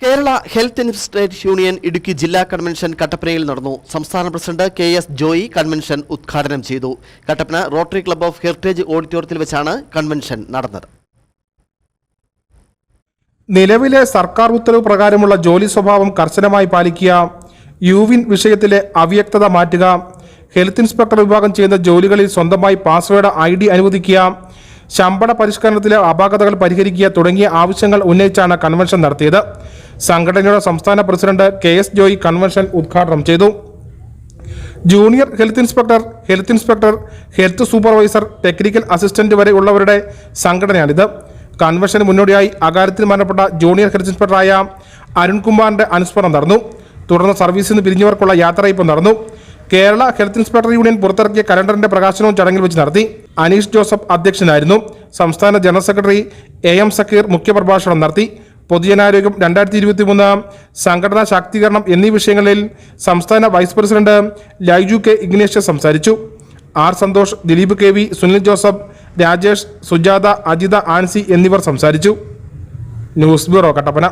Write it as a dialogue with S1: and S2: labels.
S1: Kerala health inspectorate union Idukki ജില്ലാ convention കട്ടപ്പനയിൽ നടന്നു. സംസ്ഥാന പ്രസിഡന്റ് കെ.എസ്. ജോയി കൺവെൻഷൻ ഉദ്ഘാടനം ചെയ്തു. Kattappana rotary club of heritage ഓഡിറ്റോറിയത്തിൽ വെച്ചാണ് കൺവെൻഷൻ നടന്നത്.
S2: നിലവിലെ സർക്കാർ ഉത്തരവ് പ്രകാരമുള്ള ജോലി സ്വഭാവം കർശനമായി പാലിക്കുക, യുവിൻ വിഷയത്തിലെ അവ്യക്തത മാറ്റുക, ഹെൽത്ത് ഇൻസ്പെക്ടർ വിഭാഗം ചെയ്യുന്ന ജോലികളിൽ സ്വന്തമായി പാസ്വേഡ് ID അനുവദിക്കുക, ശമ്പള പരിഷ്കരണത്തിലെ അപാകതകൾ പരിഹരിക്കുക തുടങ്ങിയ ആവശ്യങ്ങൾ ഉന്നയിച്ചാണ് കൺവെൻഷൻ നടത്തിയത്. സംഘടനയുടെ സംസ്ഥാന പ്രസിഡന്റ് കെ.എസ്. ജോയി കൺവെൻഷൻ ഉദ്ഘാടനം ചെയ്തു. Junior health inspector, health supervisor, technical assistant വരെ ഉള്ളവരുടെ സംഘടനയാണിത്. കൺവെൻഷന് മുന്നോടിയായി അകാര്യത്തിൽ മരണപ്പെട്ട ജൂനിയർ ഹെൽത്ത് ഇൻസ്പെക്ടറായ അരുൺകുമാറിന്റെ അനുസ്മരണം നടന്നു. തുടർന്ന് സർവീസിൽ നിന്ന് പിരിഞ്ഞവർക്കുള്ള യാത്രയയപ്പ് നടന്നു. കേരള ഹെൽത്ത് ഇൻസ്പെക്ടർ യൂണിയൻ പുറത്തിറക്കിയ കലണ്ടറിന്റെ പ്രകാശനവും ചടങ്ങിൽ വെച്ച് നടത്തി. അനീഷ് ജോസഫ് അധ്യക്ഷനായിരുന്നു. സംസ്ഥാന ജനറൽ സെക്രട്ടറി A.M. സക്കീർ മുഖ്യപ്രഭാഷണം നടത്തി. പൊതുജനാരോഗ്യം 2023, സംഘടനാ ശാക്തീകരണം എന്നീ വിഷയങ്ങളിൽ സംസ്ഥാന vice president Laiju K. Ignatius സംസാരിച്ചു. R. സന്തോഷ്, ദിലീപ് KV, സുനിൽ ജോസഫ്, രാജേഷ്, സുജാത, അജിത, ആൻസി എന്നിവർ സംസാരിച്ചു. News bureau, Kattappana.